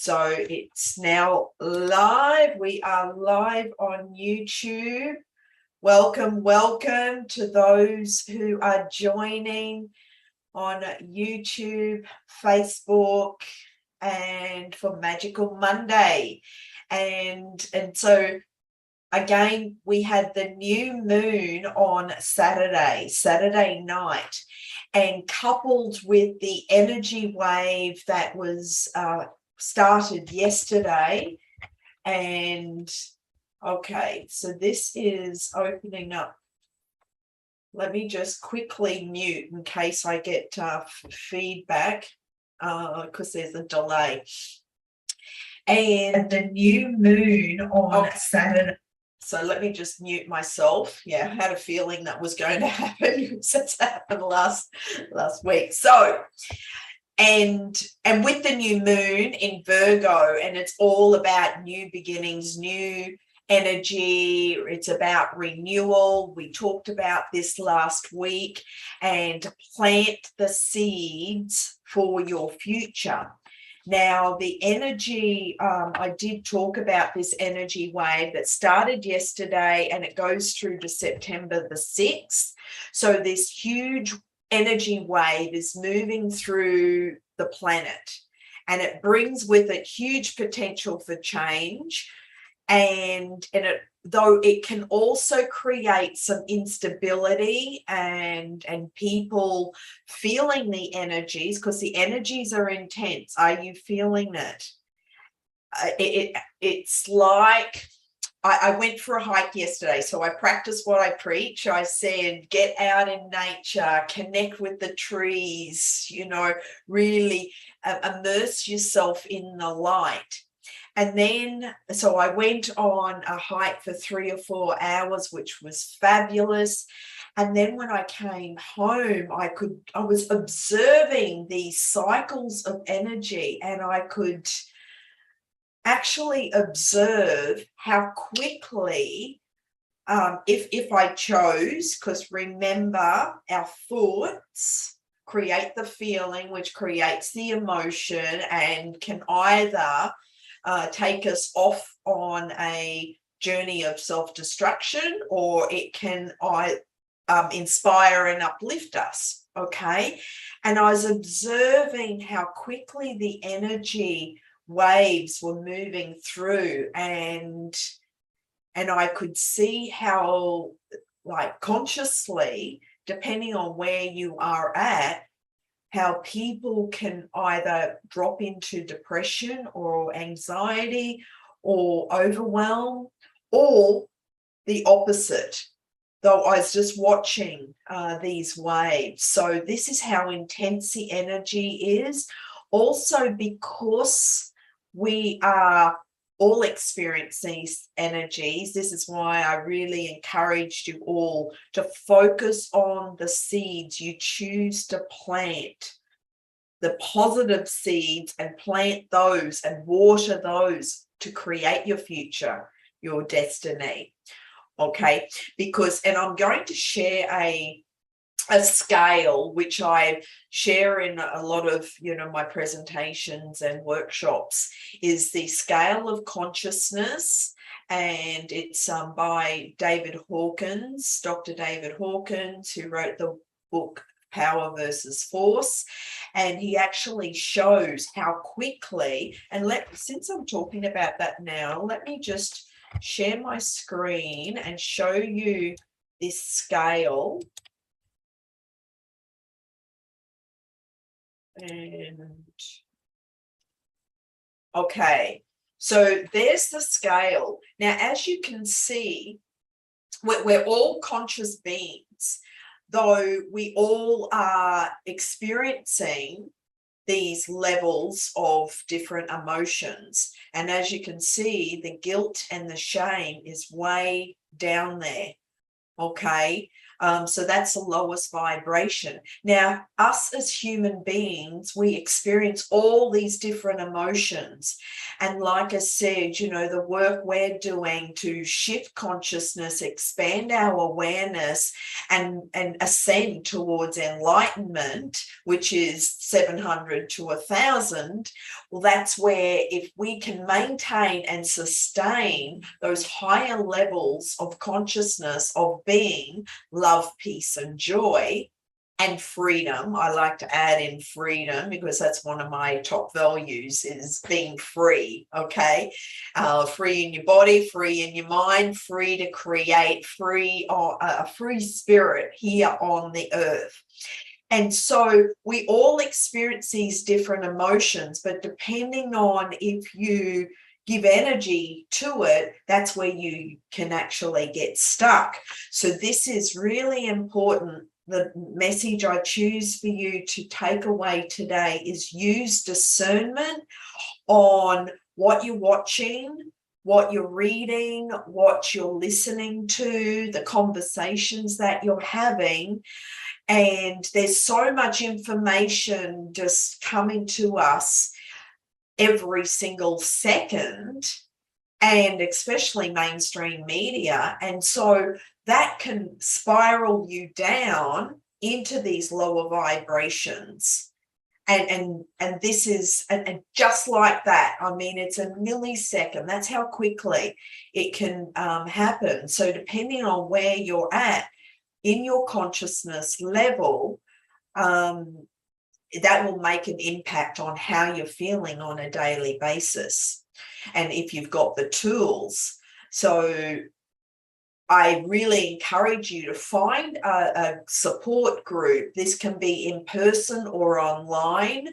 So it's now live. We are live on YouTube. Welcome to those who are joining on YouTube, Facebook, and for Magical Monday. And so again, we had the new moon on Saturday night, and coupled with the energy wave that was started yesterday. And okay, so this is opening up. Let me just quickly mute in case I get feedback because there's a delay. And the new moon on Saturday. So let me just mute myself. Yeah, I had a feeling that was going to happen since it happened last week. So, and with the new moon in Virgo, and it's all about new beginnings, new energy. It's about renewal. We talked about this last week, and plant the seeds for your future. Now, the energy, I did talk about this energy wave that started yesterday and it goes through to September the 6th. So this huge energy wave is moving through the planet, and it brings with it huge potential for change. And though it can also create some instability and people feeling the energies, because the energies are intense. Are you feeling it? It's like I went for a hike yesterday, so I practiced what I preach. I said, get out in nature, connect with the trees, really immerse yourself in the light. And then, so I went on a hike for 3 or 4 hours, which was fabulous. And then when I came home, I was observing these cycles of energy, and I could actually observe how quickly, if I chose, because remember, our thoughts create the feeling, which creates the emotion, and can either take us off on a journey of self-destruction, or it can inspire and uplift us. Okay. And I was observing how quickly the energy waves were moving through, and I could see how, like, consciously, depending on where you are at, how people can either drop into depression or anxiety or overwhelm, or the opposite. Though I was just watching these waves. So this is how intense the energy is. Also, because we are all experiencing these energies, this is why I really encouraged you all to focus on the seeds you choose to plant, the positive seeds, and plant those and water those to create your future, your destiny. Okay, because, and I'm going to share a scale which I share in a lot of my presentations and workshops, is the scale of consciousness, and it's by David Hawkins, Dr. David Hawkins, who wrote the book Power versus Force. And he actually shows how quickly, and since I'm talking about that now, let me just share my screen and show you this scale. And okay, so there's the scale. Now, as you can see, we're all conscious beings, though we all are experiencing these levels of different emotions. And as you can see, the guilt and the shame is way down there. Okay. So that's the lowest vibration. Now, us as human beings, we experience all these different emotions. And like I said, you know, the work we're doing to shift consciousness, expand our awareness, and ascend towards enlightenment, which is 700 to 1,000, well, that's where if we can maintain and sustain those higher levels of consciousness, of being, love, peace, and joy, and freedom. I like to add in freedom because that's one of my top values, is being free. Okay. Free in your body, free in your mind, free to create, free, a free spirit here on the earth. And so we all experience these different emotions, but depending on if you give energy to it, that's where you can actually get stuck. So this is really important. The message I choose for you to take away today is use discernment on what you're watching, what you're reading, what you're listening to, the conversations that you're having. And there's so much information just coming to us every single second, and especially mainstream media. And so that can spiral you down into these lower vibrations. And this is, and just like that, I mean, it's a millisecond. That's how quickly it can happen. So depending on where you're at in your consciousness level, that will make an impact on how you're feeling on a daily basis. And if you've got the tools. So I really encourage you to find a support group. This can be in person or online,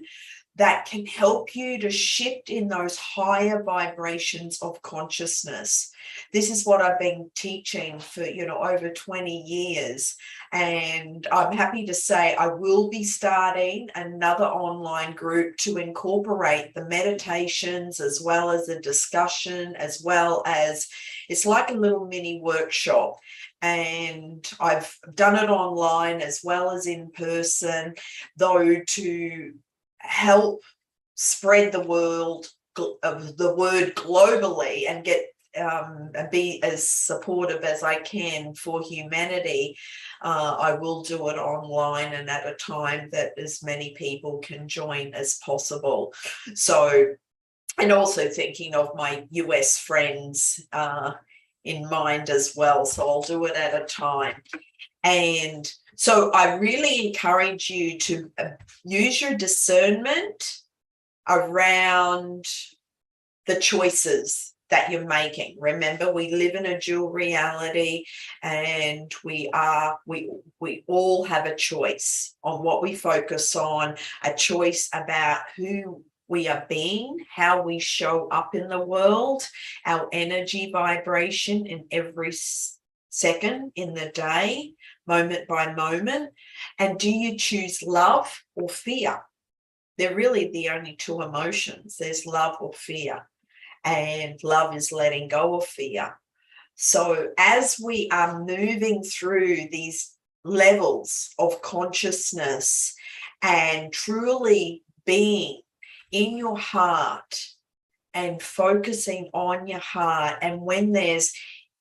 that can help you to shift in those higher vibrations of consciousness. This is what I've been teaching for, you know, over 20 years. And I'm happy to say I will be starting another online group to incorporate the meditations as well as the discussion, as well as, it's like a little mini workshop. And I've done it online as well as in person, though, to help spread the word globally and get and be as supportive as I can for humanity. I will do it online and at a time that as many people can join as possible. So, and also thinking of my US friends in mind as well. So I'll do it at a time. And so I really encourage you to use your discernment around the choices that you're making. Remember, we live in a dual reality, and we all have a choice on what we focus on, a choice about who we are being, how we show up in the world, our energy vibration in every second in the day, moment by moment. And do you choose love or fear? They're really the only two emotions. There's love or fear. And love is letting go of fear. So as we are moving through these levels of consciousness and truly being in your heart and focusing on your heart, and when there's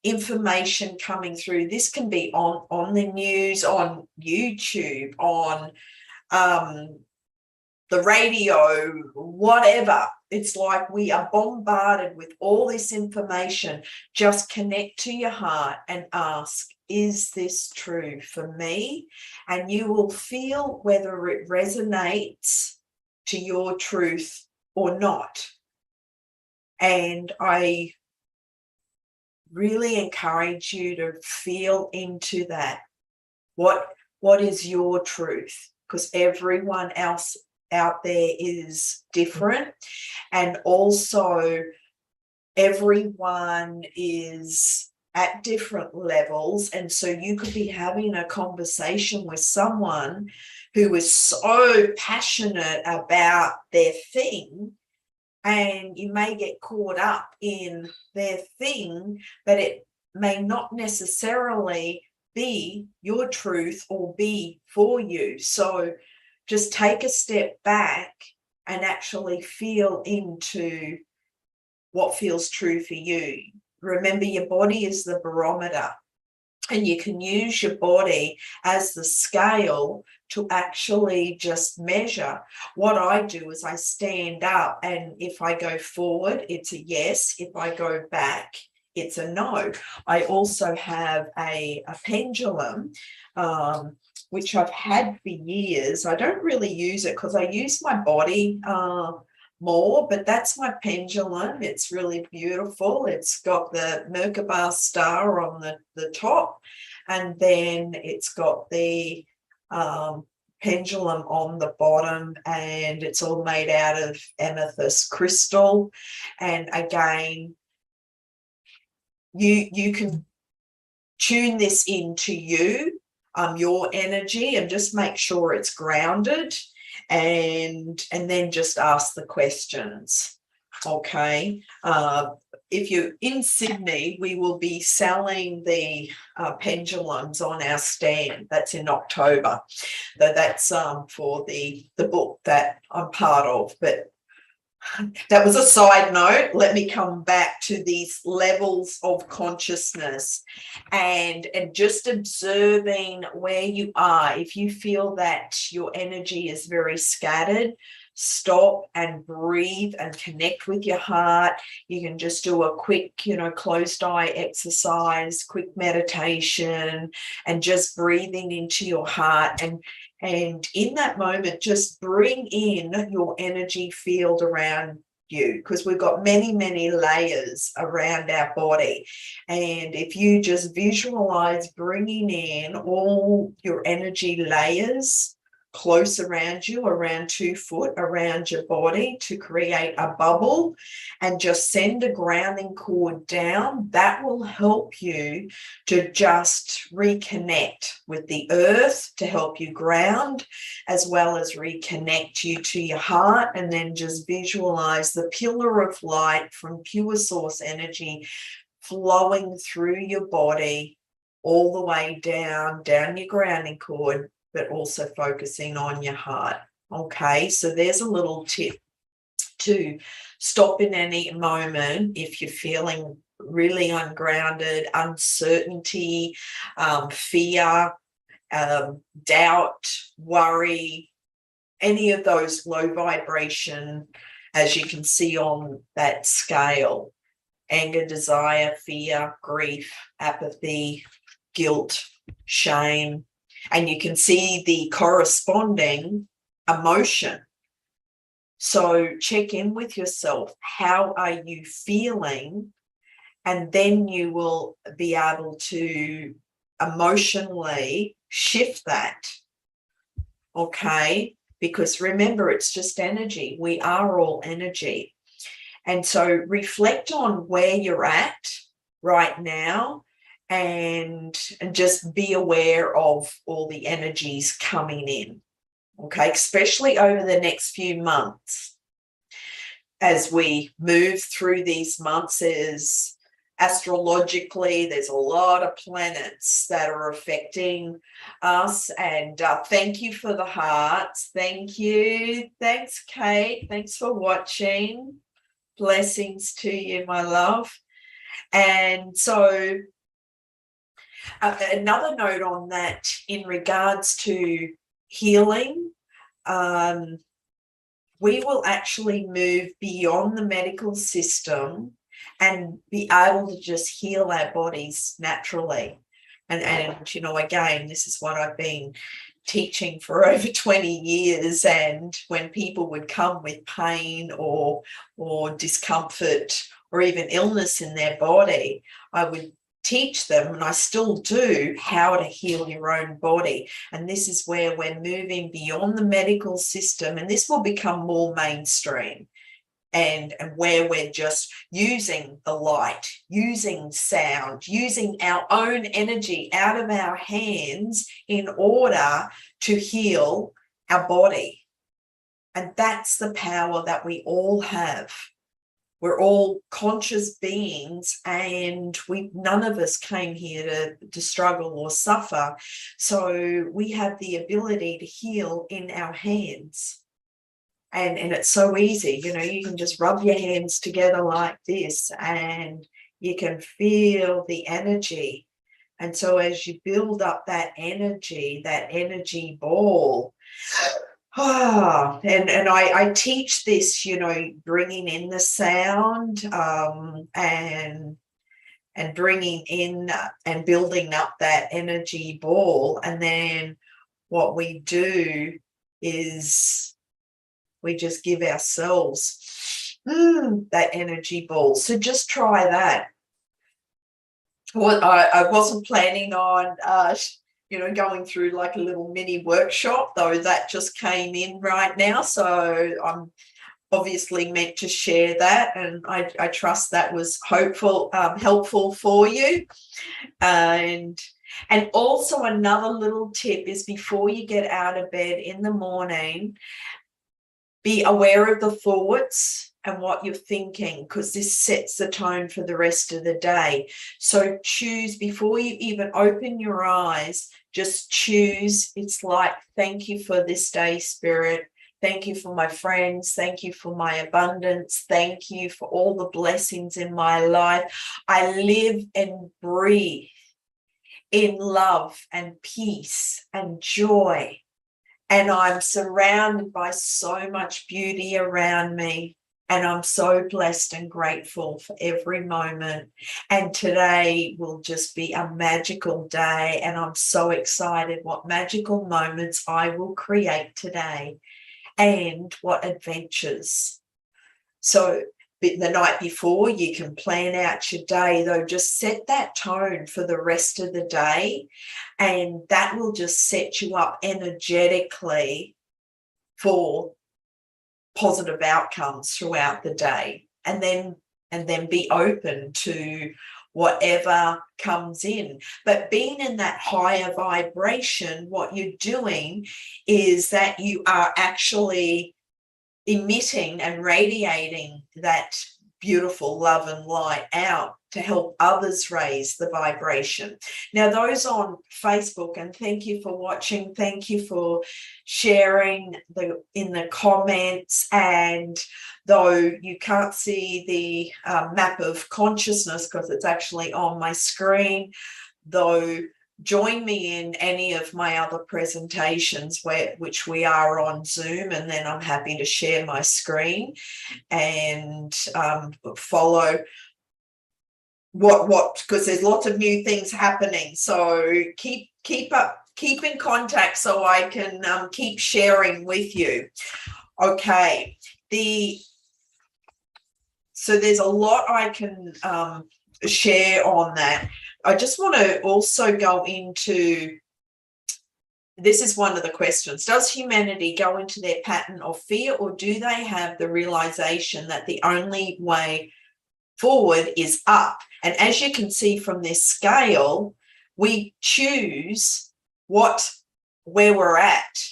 information coming through, this can be on the news, on YouTube, on the radio, whatever. It's like we are bombarded with all this information. Just connect to your heart and ask, is this true for me? And you will feel whether it resonates to your truth or not. And I really encourage you to feel into that. What is your truth? Because everyone else out there is different, and also everyone is at different levels. And so you could be having a conversation with someone who is so passionate about their thing, and you may get caught up in their thing, but it may not necessarily be your truth or be for you. So just take a step back and actually feel into what feels true for you. Remember, your body is the barometer, and you can use your body as the scale to actually just measure. What I do is I stand up, and if I go forward, it's a yes. If I go back, it's a no. I also have a pendulum, which I've had for years. I don't really use it because I use my body more, but that's my pendulum. It's really beautiful. It's got the Merkaba star on the top, and then it's got the pendulum on the bottom, and it's all made out of amethyst crystal. And again, you can tune this into you, your energy, and just make sure it's grounded, and then just ask the questions. Okay. If you're in Sydney, we will be selling the pendulums on our stand. That's in October. So that's for the book that I'm part of. But that was a side note. Let me come back to these levels of consciousness and just observing where you are. If you feel that your energy is very scattered, stop and breathe and connect with your heart. You can just do a quick, closed eye exercise, quick meditation, and just breathing into your heart. And in that moment, just bring in your energy field around you, because we've got many, many layers around our body. And if you just visualize bringing in all your energy layers close around you, around 2 foot around your body, to create a bubble, and just send a grounding cord down, that will help you to just reconnect with the earth, to help you ground, as well as reconnect you to your heart. And then just visualize the pillar of light from pure source energy flowing through your body all the way down your grounding cord, but also focusing on your heart. Okay, so there's a little tip to stop in any moment if you're feeling really ungrounded, uncertainty, fear, doubt, worry, any of those low vibration, as you can see on that scale: anger, desire, fear, grief, apathy, guilt, shame. And you can see the corresponding emotion. So check in with yourself. How are you feeling? And then you will be able to emotionally shift that. Okay? Because remember, it's just energy. We are all energy. And so reflect on where you're at right now, and just be aware of all the energies coming in, okay, especially over the next few months. As we move through these months, astrologically, there's a lot of planets that are affecting us. And thank you for the hearts. Thank you. Thanks, Kate. Thanks for watching. Blessings to you, my love. And so another note on that, in regards to healing, we will actually move beyond the medical system and be able to just heal our bodies naturally. And again, this is what I've been teaching for over 20 years. And when people would come with pain or discomfort or even illness in their body, I would teach them, and I still do, how to heal your own body. And this is where we're moving beyond the medical system, and this will become more mainstream, and where we're just using the light, using sound, using our own energy out of our hands in order to heal our body. And that's the power that we all have. we're all conscious beings, and none of us came here to struggle or suffer. So we have the ability to heal in our hands. And it's so easy, you know, you can just rub your hands together like this and you can feel the energy. And so as you build up that energy ball, and I teach this, you know, bringing in the sound, and bringing in and building up that energy ball. And then what we do is we just give ourselves that energy ball. So just try that. Well, I wasn't planning on you know, going through like a little mini workshop, though that just came in right now. So I'm obviously meant to share that, and I trust that was helpful for you. And also another little tip is, before you get out of bed in the morning, be aware of the thoughts and what you're thinking, because this sets the tone for the rest of the day. So choose, before you even open your eyes, just choose. It's like, thank you for this day, Spirit. Thank you for my friends. Thank you for my abundance. Thank you for all the blessings in my life. I live and breathe in love and peace and joy. And I'm surrounded by so much beauty around me. And I'm so blessed and grateful for every moment. And today will just be a magical day. And I'm so excited what magical moments I will create today, and what adventures. So the night before, you can plan out your day, though. Just set that tone for the rest of the day, and that will just set you up energetically for positive outcomes throughout the day. And then be open to whatever comes in. But being in that higher vibration, what you're doing is that you are actually emitting and radiating that beautiful love and light out to help others raise the vibration. Now, those on Facebook, and thank you for watching, thank you for sharing in the comments. And though you can't see the map of consciousness because it's actually on my screen, though, join me in any of my other presentations which we are on Zoom, and then I'm happy to share my screen and follow what because there's lots of new things happening. So keep in contact so I can keep sharing with you. Okay, so there's a lot I can share on that. I just want to also go into, this is one of the questions. Does humanity go into their pattern of fear, or do they have the realization that the only way forward is up? And as you can see from this scale, we choose where we're at.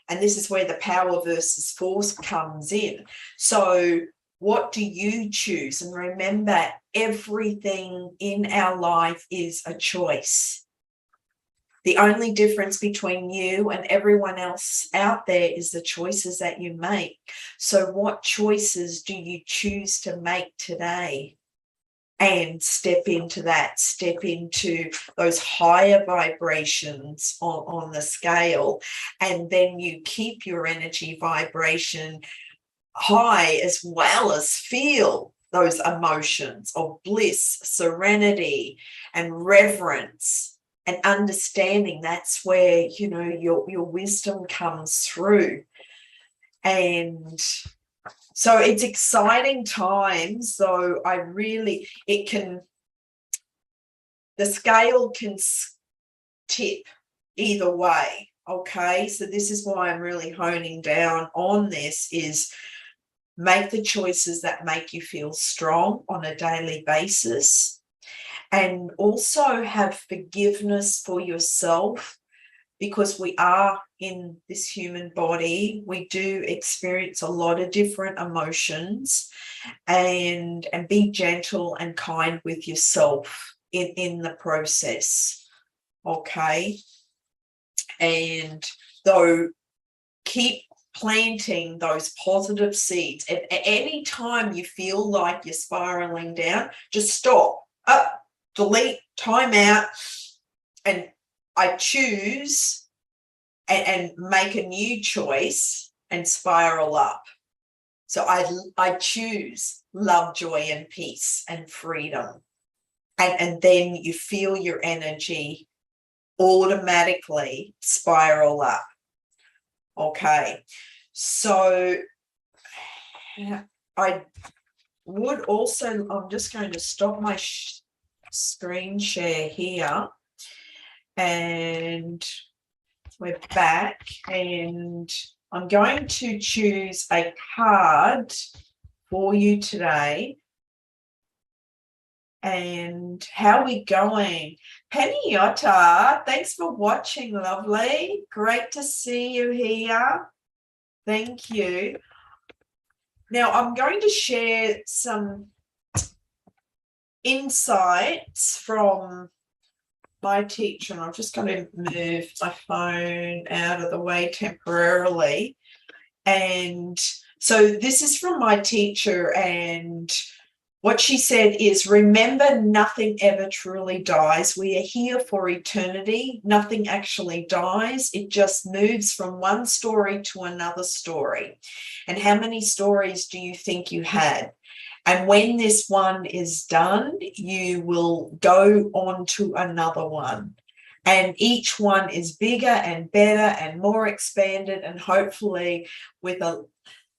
And this is where the power versus force comes in. So what do you choose? And remember, everything in our life is a choice. The only difference between you and everyone else out there is the choices that you make. So what choices do you choose to make today? And step into that, step into those higher vibrations on the scale. And then you keep your energy vibration high, as well as feel those emotions of bliss, serenity, and reverence, and understanding. That's where, you know, your wisdom comes through. And so it's exciting times, though. The scale can tip either way. Okay, so this is why I'm really honing down on this, is make the choices that make you feel strong on a daily basis, and also have forgiveness for yourself, because we are in this human body, we do experience a lot of different emotions, and be gentle and kind with yourself in the process. Okay. And though, keep planting those positive seeds. At any time you feel like you're spiraling down, just stop, up, delete, time out, and I choose and make a new choice and spiral up. So I choose love, joy, and peace and freedom. And then you feel your energy automatically spiral up. Okay. So I would also, I'm just going to stop my screen share here, and we're back, and I'm going to choose a card for you today. And how are we going? Penny Yotta, thanks for watching, lovely. Great to see you here. Thank you. Now, I'm going to share some insights from my teacher, and I'm just going to move my phone out of the way temporarily. And so this is from my teacher, and what she said is, remember, nothing ever truly dies. We are here for eternity. Nothing actually dies. It just moves from one story to another story. And how many stories do you think you had? And when this one is done, you will go on to another one. And each one is bigger and better and more expanded, and hopefully with a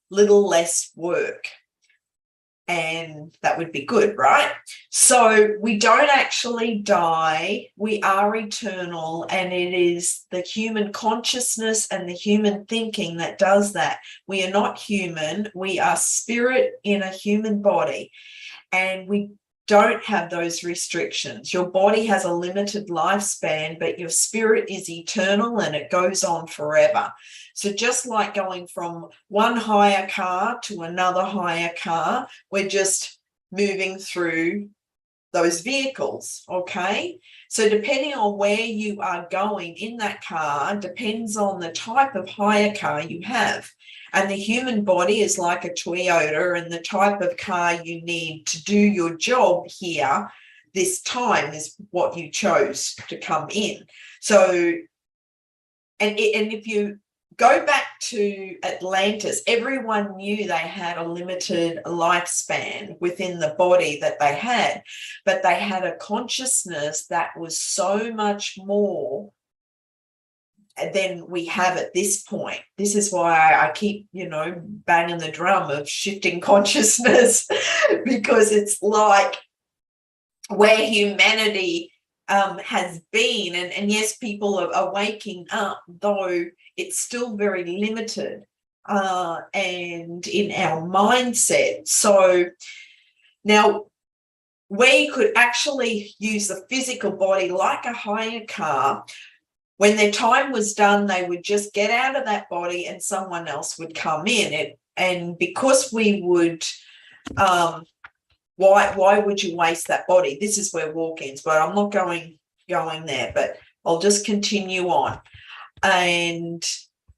little less work. And that would be good, right? So we don't actually die. We are eternal, and it is the human consciousness and the human thinking that does that. We are not human. We are spirit in a human body, and we don't have those restrictions. Your body has a limited lifespan, but your spirit is eternal and it goes on forever. So just like going from one hire car to another hire car, we're just moving through those vehicles, okay? So depending on where you are going in that car depends on the type of hire car you have. And the human body is like a Toyota, and the type of car you need to do your job here this time is what you chose to come in. So, and if you go back to Atlantis, everyone knew they had a limited lifespan within the body that they had, but they had a consciousness that was so much more than we have at this point. This is why I keep, banging the drum of shifting consciousness, because it's like where humanity has been, and yes, people are waking up, though it's still very limited and in our mindset. So now, where you could actually use the physical body like a hire car, when their time was done, they would just get out of that body and someone else would come in. And because we would, why would you waste that body? This is where walk-ins, but I'm not going there, but I'll just continue on. And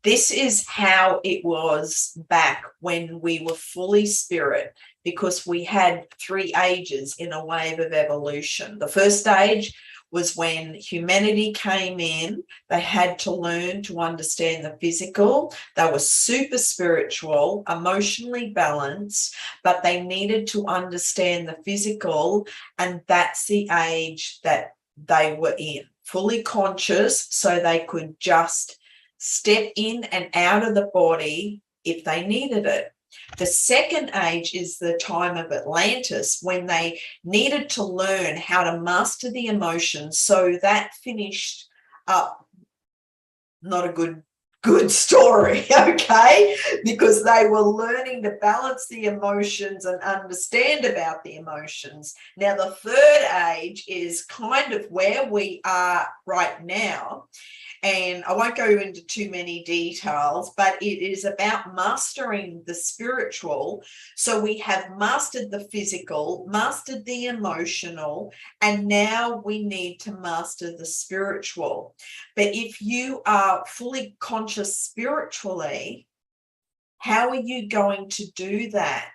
this is how it was back when we were fully spirit, because we had 3 ages in a wave of evolution. The first stage was when humanity came in. They had to learn to understand the physical. They were super spiritual, emotionally balanced, but they needed to understand the physical, and that's the age that they were in, fully conscious, so they could just step in and out of the body if they needed it. The second age is the time of Atlantis, when they needed to learn how to master the emotions. So that finished up not a good story, okay? Because they were learning to balance the emotions and understand about the emotions. Now, the third age is kind of where we are right now. And I won't go into too many details, but it is about mastering the spiritual. So we have mastered the physical, mastered the emotional, and now we need to master the spiritual. But if you are fully conscious spiritually, how are you going to do that?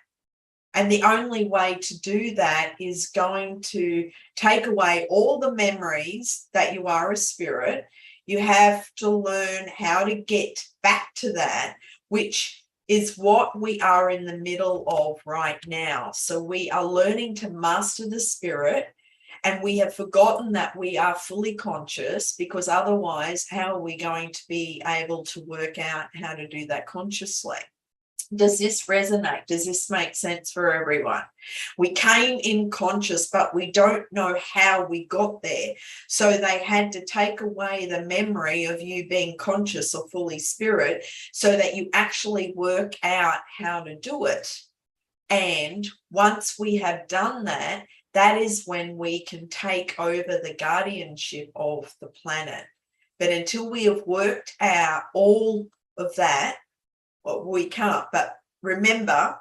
And the only way to do that is going to take away all the memories that you are a spirit. You have to learn how to get back to that, which is what we are in the middle of right now. So we are learning to master the spirit, and we have forgotten that we are fully conscious, because otherwise, how are we going to be able to work out how to do that consciously? Does this resonate? Does this make sense for everyone? We came in conscious, but we don't know how we got there. So they had to take away the memory of you being conscious or fully spirit so that you actually work out how to do it. And once we have done that, that is when we can take over the guardianship of the planet. But until we have worked out all of that, well, we can't. But remember,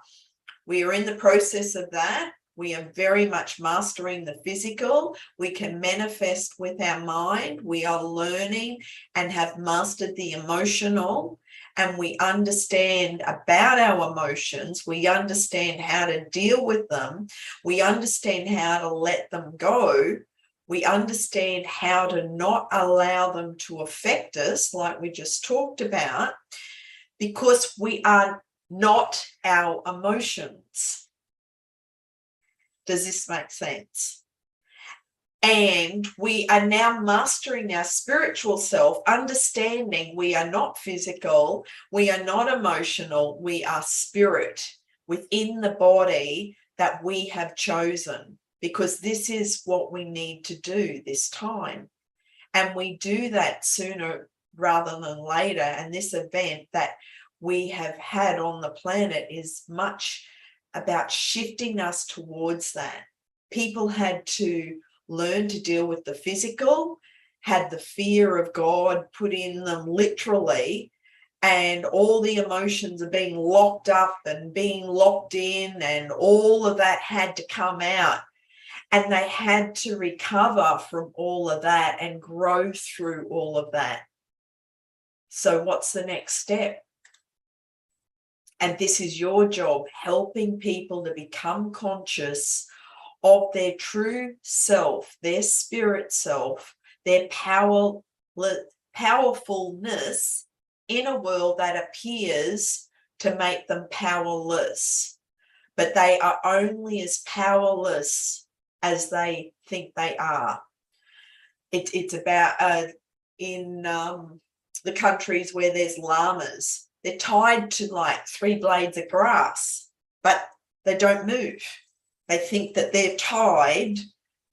we are in the process of that. We are very much mastering the physical. We can manifest with our mind. We are learning and have mastered the emotional, and we understand about our emotions. We understand how to deal with them. We understand how to let them go. We understand how to not allow them to affect us, like we just talked about, because we are not our emotions. Does this make sense? And we are now mastering our spiritual self, understanding we are not physical, we are not emotional, we are spirit within the body that we have chosen, because this is what we need to do this time. And we do that sooner rather than later. And this event that we have had on the planet is much about shifting us towards that. People had to learn to deal with the physical, had the fear of God put in them literally, and all the emotions of being locked up and being locked in, and all of that had to come out. And they had to recover from all of that and grow through all of that. So what's the next step? And this is your job, helping people to become conscious of their true self, their spirit self, their powerfulness in a world that appears to make them powerless. But they are only as powerless as they think they are. It's about in the countries where there's llamas, they're tied to like 3 blades of grass, but they don't move. They think that they're tied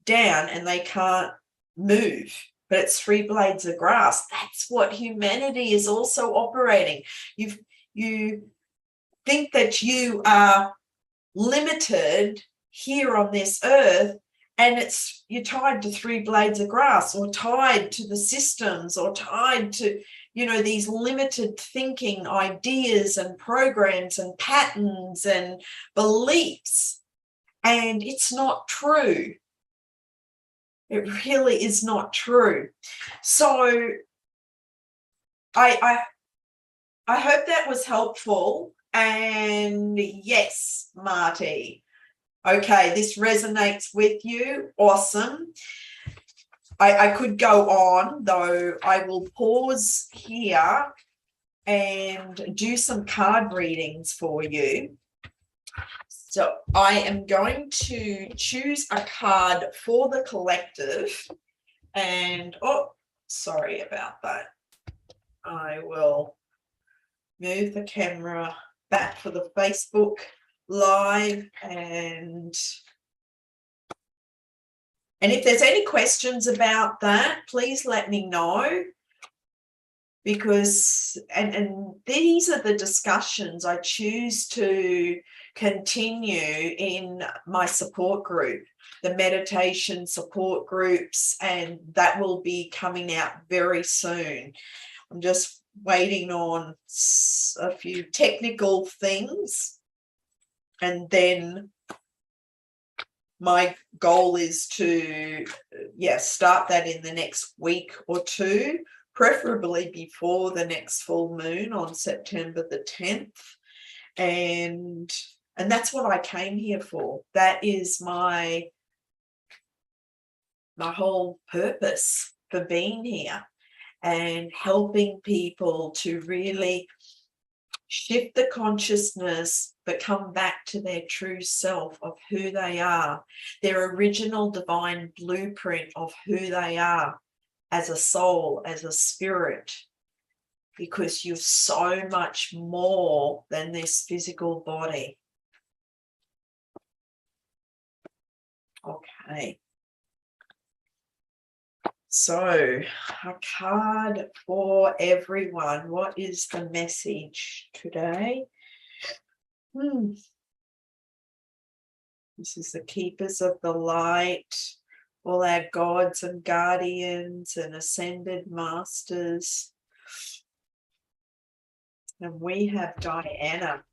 down and they can't move, but it's 3 blades of grass. That's what humanity is also operating. You think that you are limited here on this earth, and you're tied to 3 blades of grass, or tied to the systems, or tied to, these limited thinking ideas and programs and patterns and beliefs. And it's not true. It really is not true. So I hope that was helpful. And yes, Marty. Okay, this resonates with you. Awesome. I could go on, though. I will pause here and do some card readings for you. So I am going to choose a card for the collective. And, sorry about that. I will move the camera back for the Facebook Live, and if there's any questions about that, please let me know, because and these are the discussions I choose to continue in my support group, the meditation support groups, and that will be coming out very soon. I'm just waiting on a few technical things, and then my goal is to start that in the next week or two, preferably before the next full moon on September the 10th. And that's what I came here for. That is my whole purpose for being here, and helping people to really shift the consciousness, but come back to their true self of who they are, their original divine blueprint of who they are as a soul, as a spirit, because you're so much more than this physical body. Okay. So, a card for everyone. What is the message today? This is the keepers of the light, all our gods and guardians and ascended masters. And we have Diana.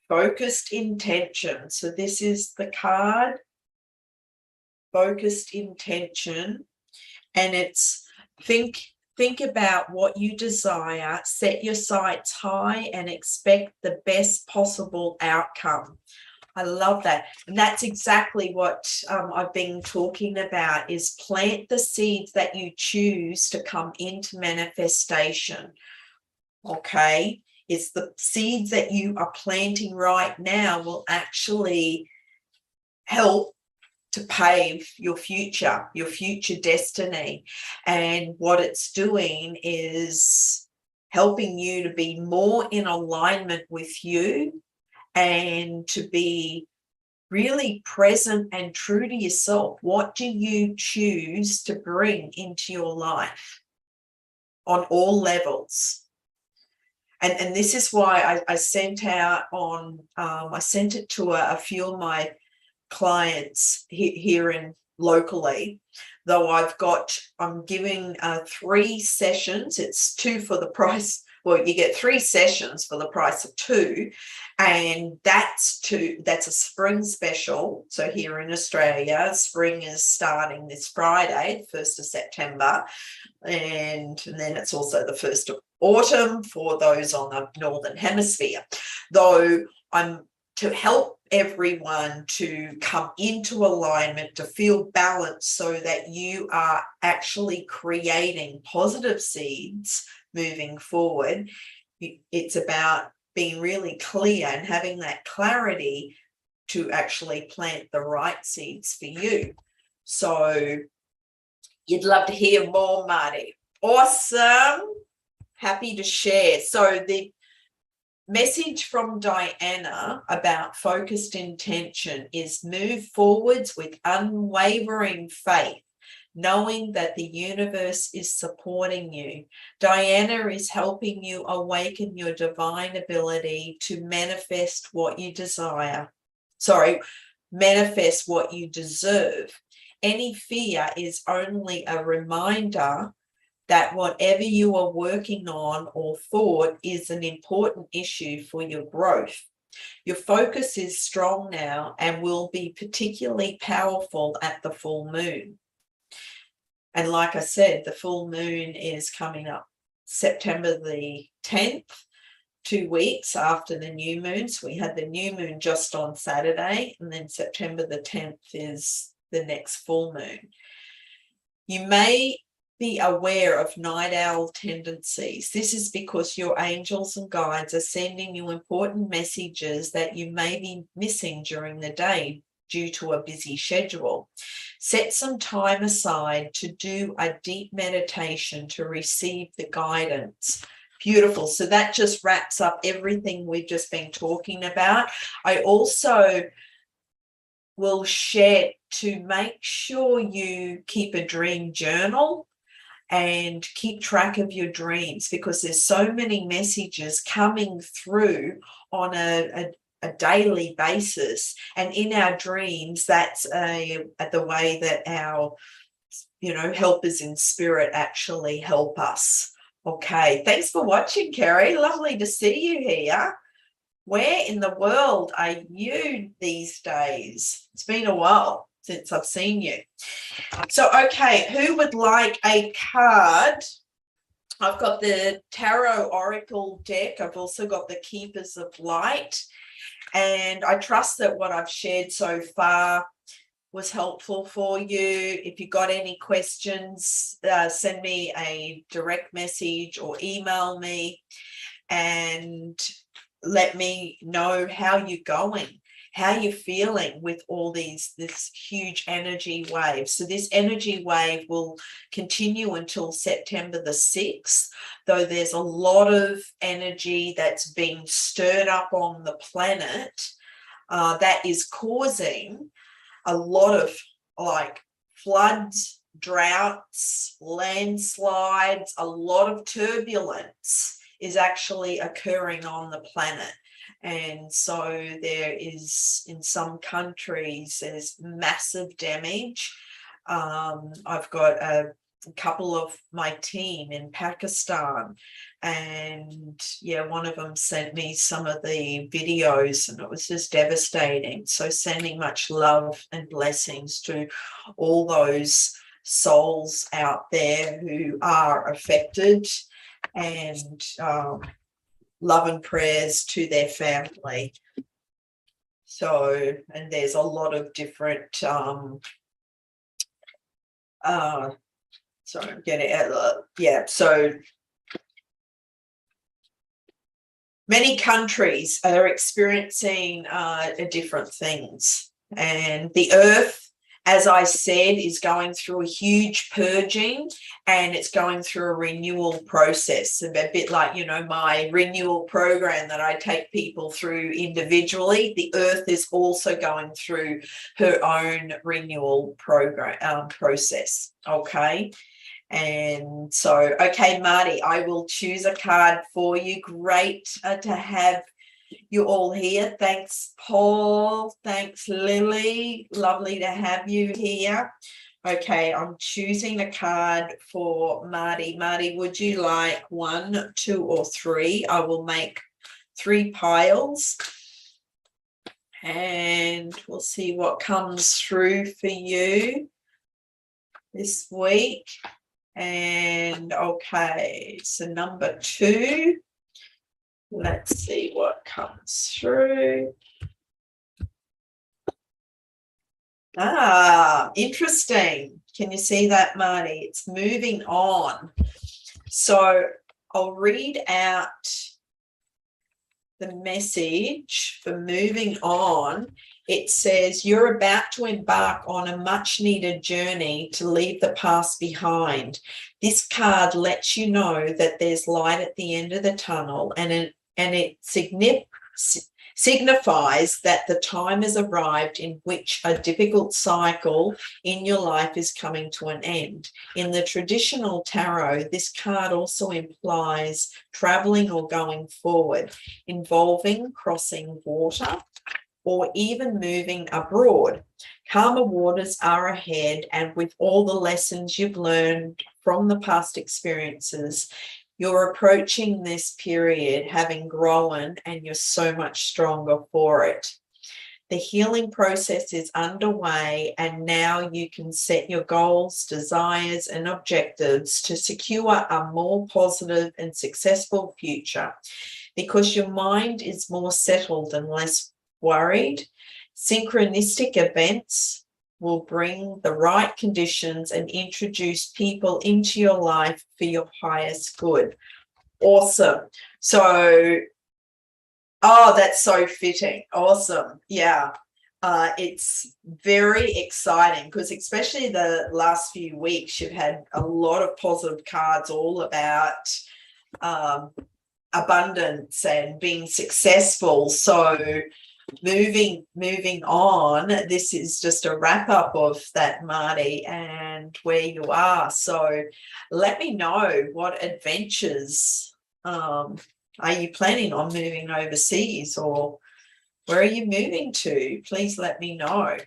Focused intention. So this is the card, focused intention, and it's think about what you desire, set your sights high, and expect the best possible outcome. I love that. And that's exactly what I've been talking about, is plant the seeds that you choose to come into manifestation. Okay. It's the seeds that you are planting right now will actually help to pave your future destiny. And what it's doing is helping you to be more in alignment with you, and to be really present and true to yourself. What do you choose to bring into your life on all levels? And this is why I sent out on, I sent it to a few of my clients here in locally, though I'm giving 3 sessions. It's 2 for the price. Well, you get 3 sessions for the price of 2, and that's a spring special. So here in Australia, spring is starting this Friday, 1st of September, and then it's also the 1st of autumn for those on the Northern Hemisphere. Though I'm to help everyone to come into alignment, to feel balanced, so that you are actually creating positive seeds moving forward. It's about being really clear and having that clarity to actually plant the right seeds for you. So you'd love to hear more, Marty. Awesome. Happy to share. So the message from Diana about focused intention is move forwards with unwavering faith, knowing that the universe is supporting you. Diana is helping you awaken your divine ability to manifest what you desire. Manifest what you deserve. Any fear is only a reminder that whatever you are working on or thought is an important issue for your growth. Your focus is strong now and will be particularly powerful at the full moon. And like I said, the full moon is coming up September the 10th, 2 weeks after the new moon. So we had the new moon just on Saturday, and then September the 10th is the next full moon. You may be aware of night owl tendencies. This is because your angels and guides are sending you important messages that you may be missing during the day due to a busy schedule. Set some time aside to do a deep meditation to receive the guidance. Beautiful. So that just wraps up everything we've just been talking about. I also will share to make sure you keep a dream journal. and keep track of your dreams, because there's so many messages coming through on a daily basis. And in our dreams, that's the way that our helpers in spirit actually help us. Okay, thanks for watching, Kerry. Lovely to see you here. Where in the world are you these days? It's been a while since I've seen you. So, okay, who would like a card? I've got the Tarot Oracle deck. I've also got the Keepers of Light. And I trust that what I've shared so far was helpful for you. If you got any questions, send me a direct message or email me and let me know how you're going, how you're feeling with all this huge energy wave. So this energy wave will continue until September the 6th, though there's a lot of energy that's being stirred up on the planet that is causing a lot of like floods, droughts, landslides, a lot of turbulence is actually occurring on the planet. And so there is, in some countries, there's massive damage. I've got a couple of my team in Pakistan, and yeah, one of them sent me some of the videos and it was just devastating. So sending much love and blessings to all those souls out there who are affected, and love and prayers to their family. So, and there's a lot of different sorry, I'm getting yeah, so many countries are experiencing different things, and the earth, as I said, is going through a huge purging, and it's going through a renewal process, a bit like, my renewal program that I take people through individually. The earth is also going through her own renewal program process. Okay. And so, okay, Marty, I will choose a card for you. Great to have you all here. Thanks, Paul. Thanks, Lily. Lovely to have you here. Okay, I'm choosing a card for Marty. Marty, would you like 1, 2, or 3? I will make 3 piles and we'll see what comes through for you this week. And okay, so number 2. Let's see what comes through. Interesting. Can you see that, Marty? It's moving on. So I'll read out the message for moving on. It says, you're about to embark on a much needed journey to leave the past behind. This card lets you know that there's light at the end of the tunnel, and it signifies that the time has arrived in which a difficult cycle in your life is coming to an end. In the traditional tarot, this card also implies traveling or going forward, involving crossing water or even moving abroad. Calmer waters are ahead, and with all the lessons you've learned from the past experiences, you're approaching this period having grown, and you're so much stronger for it. The healing process is underway, and now you can set your goals, desires, and objectives to secure a more positive and successful future, because your mind is more settled and less worried. Synchronistic events will bring the right conditions and introduce people into your life for your highest good. Awesome. So, that's so fitting. Awesome. Yeah. It's very exciting because especially the last few weeks, you've had a lot of positive cards all about abundance and being successful. So moving on, this is just a wrap up of that, Marty, and around where you are. So let me know what adventures are you planning on moving overseas, or where are you moving to? Please let me know.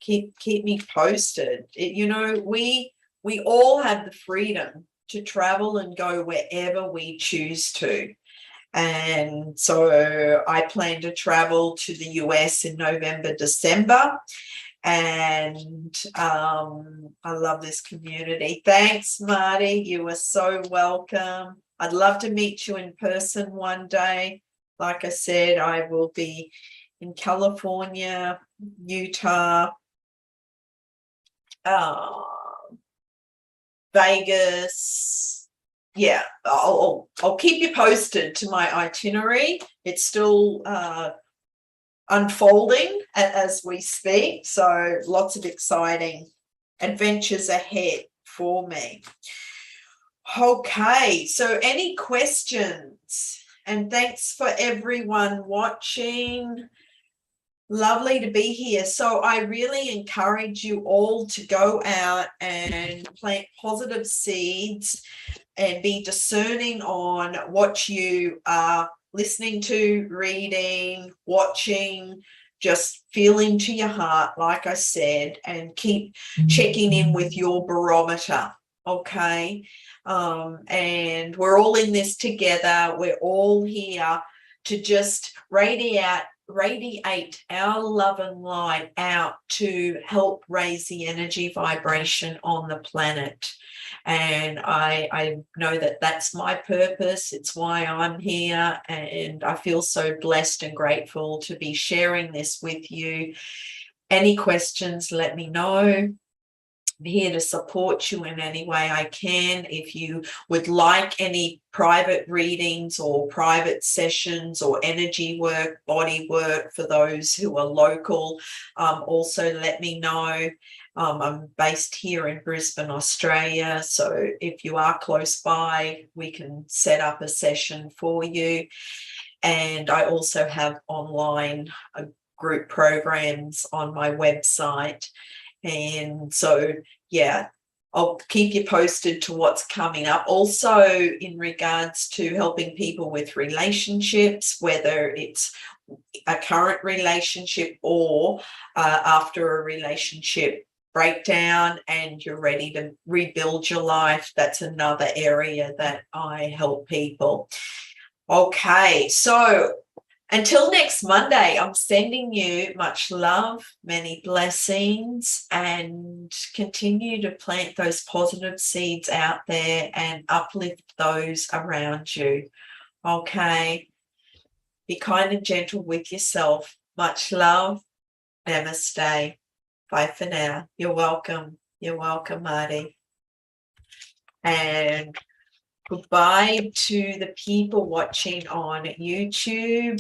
Keep me posted. We all have the freedom to travel and go wherever we choose to. And so I plan to travel to the US in November, December. And I love this community. Thanks, Marty. You are so welcome. I'd love to meet you in person one day. Like I said, I will be in California, Utah, Vegas. Yeah, I'll keep you posted to my itinerary. It's still unfolding as we speak, so lots of exciting adventures ahead for me. Okay, so any questions? And thanks for everyone watching. Lovely to be here. So I really encourage you all to go out and plant positive seeds and be discerning on what you are listening to, reading, watching, just feeling to your heart, like I said, and keep checking in with your barometer. Okay. And we're all in this together. We're all here to just radiate our love and light out to help raise the energy vibration on the planet. And I know that that's my purpose. It's why I'm here, and I feel so blessed and grateful to be sharing this with you. Any questions, let me know. I'm here to support you in any way I can. If you would like any private readings or private sessions or energy work, body work for those who are local, also let me know. I'm based here in Brisbane, Australia. So if you are close by, we can set up a session for you. And I also have online group programs on my website. And so, yeah, I'll keep you posted to what's coming up. Also, in regards to helping people with relationships, whether it's a current relationship or after a relationship breakdown and you're ready to rebuild your life, that's another area that I help people. Okay, so until next Monday, I'm sending you much love, many blessings, and continue to plant those positive seeds out there and uplift those around you. Okay. Be kind and gentle with yourself. Much love. Namaste. Bye for now. You're welcome. You're welcome, Marty. And goodbye to the people watching on YouTube.